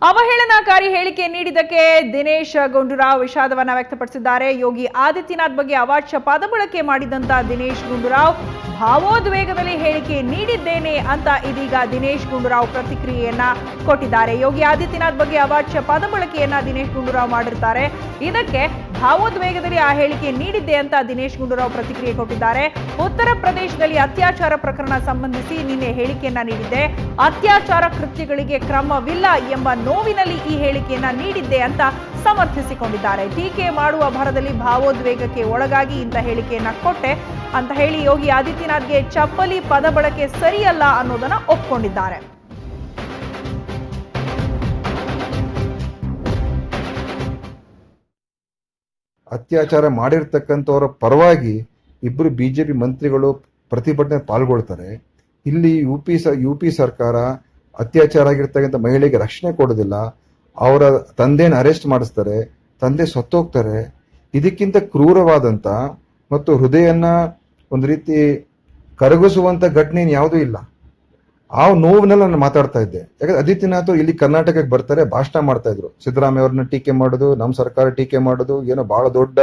ಅವಹೇಳನಕಾರಿ ಹೇಳಿಕೆ ನೀಡಿದ್ದಕ್ಕೆ ದಿನೇಶ್ ಗುಂಡೂರಾವ್ ವಿಷಾದವನ್ನ ವ್ಯಕ್ತಪಡಿಸಿದ್ದಾರೆ. ಯೋಗಿ ಆದಿತ್ಯನಾಥ್ ಬಗ್ಗೆ ಅವಾಚ್ಯ ಪದ ಬಳಕೆ ಮಾಡಿದಂತ ದಿನೇಶ್ ಗುಂಡೂರಾವ್ ಭಾವೋದ್ವೇಗದಲ್ಲಿ ಹೇಳಿಕೆ ನೀಡಿದ್ದೇನೆ ಅಂತ ಇದೀಗ ದಿನೇಶ್ ಗುಂಡೂರಾವ್ ಪ್ರತಿಕ್ರಿಯೆಯನ್ನ ಕೊಟ್ಟಿದ್ದಾರೆ. ಯೋಗಿ ಆದಿತ್ಯನಾಥ್ ಬಗ್ಗೆ ಅವಾಚ್ಯ ಪದ ಬಳಕೆಯನ್ನ ದಿನೇಶ್ ಗುಂಡೂರಾವ್ ಮಾಡಿರ್ತಾರೆ. ಇದಕ್ಕೆ ಭಾವೋದ್ವೇಗದಲ್ಲಿ ಆ ಹೇಳಿಕೆ ನೀಡಿದ್ದೆ ಅಂತ ದಿನೇಶ್ ಗುಂಡೂರಾವ್ ಪ್ರತಿಕ್ರಿಯೆ ಕೊಟ್ಟಿದ್ದಾರೆ. ಉತ್ತರ ಪ್ರದೇಶದಲ್ಲಿ ಅತ್ಯಾಚಾರ ಪ್ರಕರಣ ಸಂಬಂಧಿಸಿ ನಿನ್ನೆ ಹೇಳಿಕೆಯನ್ನ ನೀಡಿದ್ದೆ. ಅತ್ಯಾಚಾರ ಕೃತ್ಯಗಳಿಗೆ ಕ್ರಮವಿಲ್ಲ ಎಂಬ ನೋವಿನಲ್ಲಿ ಈ ಹೇಳಿಕೆಯನ್ನ ನೀಡಿದ್ದೆ ಅಂತ ಸಮರ್ಥಿಸಿಕೊಂಡಿದ್ದಾರೆ. ಟೀಕೆ ಮಾಡುವ ಭರದಲ್ಲಿ ಭಾವೋದ್ವೇಗಕ್ಕೆ ಒಳಗಾಗಿ ಇಂಥ ಹೇಳಿಕೆಯನ್ನ ಕೊಟ್ಟೆ ಅಂತ ಹೇಳಿ ಯೋಗಿ ಆದಿತ್ಯನಾಥ್ಗೆ ಚಪ್ಪಲಿ ಪದ ಬಳಕೆ ಸರಿಯಲ್ಲ ಅನ್ನೋದನ್ನ ಒಪ್ಪಿಕೊಂಡಿದ್ದಾರೆ. ಅತ್ಯಾಚಾರ ಮಾಡಿರ್ತಕ್ಕಂಥವರ ಪರವಾಗಿ ಇಬ್ಬರು ಬಿಜೆಪಿ ಮಂತ್ರಿಗಳು ಪ್ರತಿಭಟನೆ ಪಾಲ್ಗೊಳ್ತಾರೆ. ಇಲ್ಲಿ ಯುಪಿ ಸರ್ಕಾರ ಅತ್ಯಾಚಾರ ಆಗಿರ್ತಕ್ಕಂಥ ಮಹಿಳೆಗೆ ರಕ್ಷಣೆ ಕೊಡೋದಿಲ್ಲ. ಅವರ ತಂದೆನ ಅರೆಸ್ಟ್ ಮಾಡಿಸ್ತಾರೆ, ತಂದೆ ಸತ್ತೋಗ್ತಾರೆ. ಇದಕ್ಕಿಂತ ಕ್ರೂರವಾದಂತ ಮತ್ತು ಹೃದಯನ ಒಂದು ರೀತಿ ಕರಗಿಸುವಂತ ಘಟನೆ ಯಾವುದೂ ಇಲ್ಲ. ಆ ನೋವಿನಲ್ಲಿ ನಾನು ಮಾತಾಡ್ತಾ ಇದ್ದೆ. ಯಾಕಂದ್ರೆ ಆದಿತ್ಯನಾಥ್ ಇಲ್ಲಿ ಕರ್ನಾಟಕಕ್ಕೆ ಬರ್ತಾರೆ, ಭಾಷಣ ಮಾಡ್ತಾ ಇದ್ರು. ಸಿದ್ದರಾಮಯ್ಯ ಅವ್ರನ್ನ ಟೀಕೆ ಮಾಡೋದು, ನಮ್ಮ ಸರ್ಕಾರ ಟೀಕೆ ಮಾಡೋದು, ಏನೋ ಬಹಳ ದೊಡ್ಡ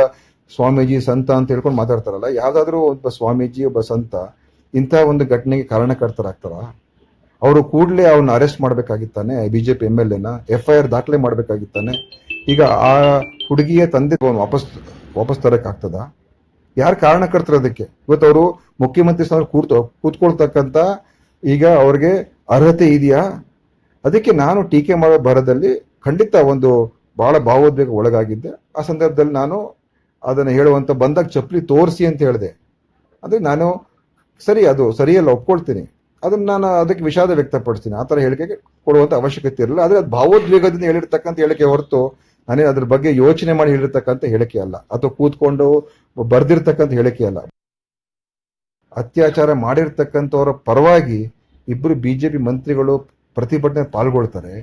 ಸ್ವಾಮೀಜಿ ಸಂತ ಅಂತ ಹೇಳ್ಕೊಂಡು ಮಾತಾಡ್ತಾರಲ್ಲ. ಯಾವ್ದಾದ್ರು ಒಬ್ಬ ಸ್ವಾಮೀಜಿ ಒಬ್ಬ ಸಂತ ಇಂಥ ಒಂದು ಘಟನೆಗೆ ಕಾರಣಕರ್ತರಾಗ್ತಾರ? ಅವರು ಕೂಡಲೇ ಅವನ್ನ ಅರೆಸ್ಟ್ ಮಾಡ್ಬೇಕಾಗಿತ್ತಾನೆ. ಬಿಜೆಪಿ MLA FIR ದಾಖಲೆ ಮಾಡ್ಬೇಕಾಗಿತ್ತಾನೆ. ಈಗ ಆ ಹುಡುಗಿಯ ತಂದೆ ವಾಪಸ್ ತರಕ್ ಆಗ್ತದ? ಯಾರು ಕಾರಣಕರ್ತರು ಅದಕ್ಕೆ? ಇವತ್ತು ಅವರು ಮುಖ್ಯಮಂತ್ರಿ ಸ್ಥಾನ ಕೂತ್ಕೊಳ್ತಕ್ಕಂತ ಈಗ ಅವ್ರಿಗೆ ಅರ್ಹತೆ ಇದೆಯಾ? ಅದಕ್ಕೆ ನಾನು ಟೀಕೆ ಮಾಡೋ ಭರದಲ್ಲಿ ಖಂಡಿತ ಒಂದು ಬಹಳ ಭಾವೋದ್ವೇಗ ಒಳಗಾಗಿದ್ದೆ. ಆ ಸಂದರ್ಭದಲ್ಲಿ ನಾನು ಅದನ್ನ ಹೇಳುವಂತ ಬಂದಾಗ ಚಪ್ಪಲಿ ತೋರಿಸಿ ಅಂತ ಹೇಳಿದೆ. ಅಂದ್ರೆ ನಾನು ಅದು ಸರಿಯಲ್ಲ, ಒಪ್ಕೊಳ್ತೀನಿ. ಅದನ್ನ ನಾನು ಅದಕ್ಕೆ ವಿಷಾದ ವ್ಯಕ್ತಪಡಿಸ್ತೀನಿ. ಆ ತರ ಹೇಳಿಕೆಗೆ ಕೊಡುವಂತ ಅವಶ್ಯಕತೆ ಇರಲಿಲ್ಲ. ಆದ್ರೆ ಅದು ಭಾವೋದ್ವೇಗದಿಂದ ಹೇಳಿರ್ತಕ್ಕಂಥ ಹೇಳಿಕೆ ಹೊರತು ನಾನೇ ಅದ್ರ ಬಗ್ಗೆ ಯೋಚನೆ ಮಾಡಿ ಹೇಳಿರ್ತಕ್ಕಂಥ ಹೇಳಿಕೆ ಅಲ್ಲ, ಅಥವಾ ಕೂತ್ಕೊಂಡು ಬರ್ದಿರ್ತಕ್ಕಂಥ ಹೇಳಿಕೆ ಅಲ್ಲ. ಅತ್ಯಾಚಾರ ಮಾಡಿರ್ತಕ್ಕಂಥವರ ಪರವಾಗಿ ಇಬ್ಬರು ಬಿಜೆಪಿ ಮಂತ್ರಿಗಳು ಪ್ರತಿಭಟನೆ ಪಾಲ್ಗೊಳ್ತಾರೆ.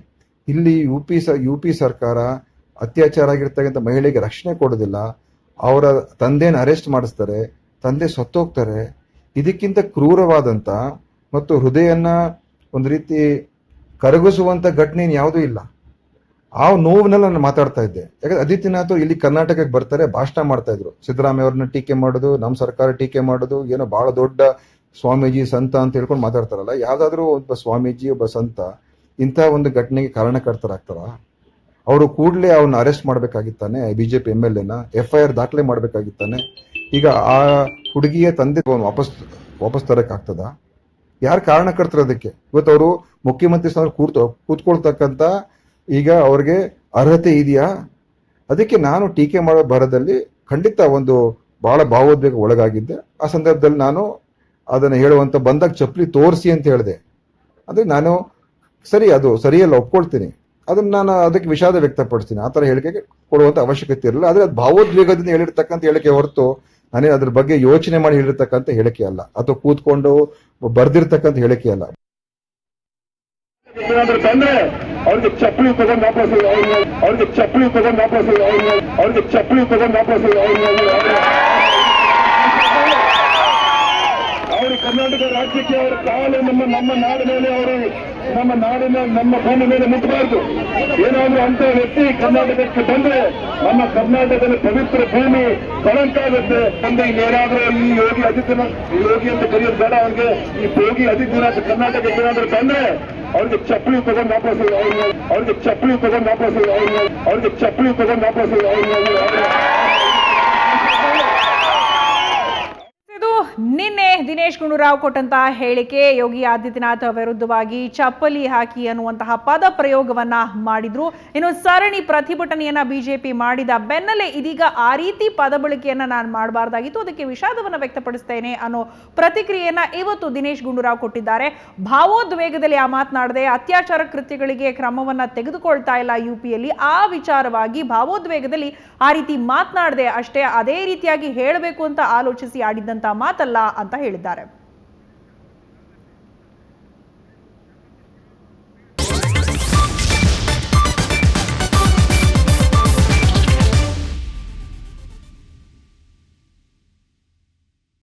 ಇಲ್ಲಿ ಯುಪಿ ಸರ್ಕಾರ ಅತ್ಯಾಚಾರ ಆಗಿರ್ತಕ್ಕಂಥ ಮಹಿಳೆಗೆ ರಕ್ಷಣೆ ಕೊಡೋದಿಲ್ಲ. ಅವರ ತಂದೆನ ಅರೆಸ್ಟ್ ಮಾಡಿಸ್ತಾರೆ, ತಂದೆ ಸತ್ತೋಗ್ತಾರೆ. ಇದಕ್ಕಿಂತ ಕ್ರೂರವಾದಂತ ಮತ್ತು ಹೃದಯನ ಒಂದು ರೀತಿ ಕರಗಿಸುವಂತ ಘಟನೆ ಯಾವುದೂ ಇಲ್ಲ. ಆ ನೋವಿನಲ್ಲಿ ನಾನು ಮಾತಾಡ್ತಾ ಇದ್ದೆ. ಯಾಕಂದ್ರೆ ಆದಿತ್ಯನಾಥ್ ಇಲ್ಲಿ ಕರ್ನಾಟಕಕ್ಕೆ ಬರ್ತಾರೆ, ಭಾಷಣ ಮಾಡ್ತಾ ಇದ್ರು. ಸಿದ್ದರಾಮಯ್ಯ ಅವ್ರನ್ನ ಟೀಕೆ ಮಾಡೋದು, ನಮ್ಮ ಸರ್ಕಾರ ಟೀಕೆ ಮಾಡೋದು, ಏನೋ ಬಹಳ ದೊಡ್ಡ ಸ್ವಾಮೀಜಿ ಸಂತ ಅಂತ ಹೇಳ್ಕೊಂಡು ಮಾತಾಡ್ತಾರಲ್ಲ. ಯಾವ್ದಾದ್ರು ಒಬ್ಬ ಸ್ವಾಮೀಜಿ ಒಬ್ಬ ಸಂತ ಇಂಥ ಒಂದು ಘಟನೆಗೆ ಕಾರಣಕರ್ತರಾಗ್ತಾರ? ಅವರು ಕೂಡಲೇ ಅವನ್ನ ಅರೆಸ್ಟ್ ಮಾಡ್ಬೇಕಾಗಿತ್ತಾನೆ. ಬಿಜೆಪಿ MLA FIR ದಾಖಲೆ ಮಾಡ್ಬೇಕಾಗಿತ್ತಾನೆ. ಈಗ ಆ ಹುಡುಗಿಯ ತಂದೆ ವಾಪಸ್ ತರಕ್ ಆಗ್ತದ? ಯಾರು ಕಾರಣಕರ್ತರು ಅದಕ್ಕೆ? ಇವತ್ತು ಅವರು ಮುಖ್ಯಮಂತ್ರಿ ಸ್ಥಾನ ಕೂತ್ಕೊಳ್ತಕ್ಕಂತ ಈಗ ಅವ್ರಿಗೆ ಅರ್ಹತೆ ಇದೆಯಾ? ಅದಕ್ಕೆ ನಾನು ಟೀಕೆ ಮಾಡೋ ಭರದಲ್ಲಿ ಖಂಡಿತ ಒಂದು ಬಹಳ ಭಾವೋದ್ವೇಗ ಒಳಗಾಗಿದ್ದೆ. ಆ ಸಂದರ್ಭದಲ್ಲಿ ನಾನು ಅದನ್ನ ಹೇಳುವಂತ ಬಂದಾಗ ಚಪ್ಪಲಿ ತೋರಿಸಿ ಅಂತ ಹೇಳಿದೆ. ಅಂದ್ರೆ ನಾನು ಅದು ಸರಿಯಲ್ಲ, ಒಪ್ಕೊಳ್ತೀನಿ. ಅದನ್ನ ನಾನು ಅದಕ್ಕೆ ವಿಷಾದ ವ್ಯಕ್ತಪಡಿಸ್ತೀನಿ. ಆ ತರ ಹೇಳಿಕೆಗೆ ಕೊಡುವಂತ ಅವಶ್ಯಕತೆ ಇರಲಿಲ್ಲ. ಆದ್ರೆ ಅದು ಭಾವೋದ್ವೇಗದಿಂದ ಹೇಳಿರ್ತಕ್ಕಂಥ ಹೇಳಿಕೆ ಹೊರತು ನಾನೇ ಅದ್ರ ಬಗ್ಗೆ ಯೋಚನೆ ಮಾಡಿ ಹೇಳಿರ್ತಕ್ಕಂಥ ಹೇಳಿಕೆ ಅಲ್ಲ, ಅಥವಾ ಕೂತ್ಕೊಂಡು ಬರ್ದಿರ್ತಕ್ಕಂಥ ಹೇಳಿಕೆ ಅಲ್ಲ. ತಂದ್ರೆ ಅವ್ರಿಗೆ ಚಪ್ಪಲಿ ತಗೊಂಡು ವಾಪಸ್ ಅವರು ಕರ್ನಾಟಕ ರಾಜ್ಯಕ್ಕೆ ಅವರ ಕಾಲು ನಮ್ಮ ನಾಡ ಮೇಲೆ ಅವರು ನಮ್ಮ ಭೂಮಿ ಮೇಲೆ ಮುಟ್ಟಬಾರ್ದು. ಏನಾದ್ರೂ ಅಂತ ವ್ಯಕ್ತಿ ಕರ್ನಾಟಕಕ್ಕೆ ಬಂದ್ರೆ ನಮ್ಮ ಕರ್ನಾಟಕದಲ್ಲಿ ಪವಿತ್ರ ಭೂಮಿ ಕಳಂಕ ಆಗುತ್ತೆ. ತಂದೆ ಏನಾದ್ರೂ ಈ ಯೋಗಿ ಅಂತ ಕರೆಯೋದು ಬೇಡ. ಅವ್ರಿಗೆ ಈ ಯೋಗಿ ಆದಿತ್ಯನಾಥ್ ಕರ್ನಾಟಕಕ್ಕೆ ಏನಾದ್ರೂ ಬಂದ್ರೆ ಅವ್ರಿಗೆ ಚಪ್ಪಲಿ ತಗೊಂಡು ವಾಪಸ್ ನಿನ್ನೆ ದಿನೇಶ್ ಗುಂಡೂರಾವ್ ಕೊಟ್ಟಂತಹ ಹೇಳಿಕೆ ಯೋಗಿ ಆದಿತ್ಯನಾಥ್ ವಿರುದ್ಧವಾಗಿ ಚಪ್ಪಲಿ ಹಾಕಿ ಅನ್ನುವಂತಹ ಪದ ಪ್ರಯೋಗವನ್ನ ಮಾಡಿದ್ರು. ಇನ್ನು ಸರಣಿ ಪ್ರತಿಭಟನೆಯನ್ನ ಬಿಜೆಪಿ ಮಾಡಿದ ಬೆನ್ನಲ್ಲೇ ಇದೀಗ ಆ ರೀತಿ ಪದ ಬಳಕೆಯನ್ನ ನಾನು ಮಾಡಬಾರ್ದಾಗಿತ್ತು, ಅದಕ್ಕೆ ವಿಷಾದವನ್ನ ವ್ಯಕ್ತಪಡಿಸ್ತೇನೆ ಅನ್ನೋ ಪ್ರತಿಕ್ರಿಯೆಯನ್ನ ಇವತ್ತು ದಿನೇಶ್ ಗುಂಡೂರಾವ್ ಕೊಟ್ಟಿದ್ದಾರೆ. ಭಾವೋದ್ವೇಗದಲ್ಲಿ ಮಾತನಾಡದೆ ಅತ್ಯಾಚಾರ ಕೃತ್ಯಗಳಿಗೆ ಕ್ರಮವನ್ನ ತೆಗೆದುಕೊಳ್ತಾ ಇಲ್ಲ ಯುಪಿಯಲ್ಲಿ, ಆ ವಿಚಾರವಾಗಿ ಭಾವೋದ್ವೇಗದಲ್ಲಿ ಆ ರೀತಿ ಮಾತನಾಡದೆ ಅಷ್ಟೇ, ಅದೇ ರೀತಿಯಾಗಿ ಹೇಳಬೇಕು ಅಂತ ಆಲೋಚಿಸಿ ಆಡಿದಂತ ಮಾತಲ್ಲ ಅಂತ ಹೇಳಿದ್ದಾರೆ.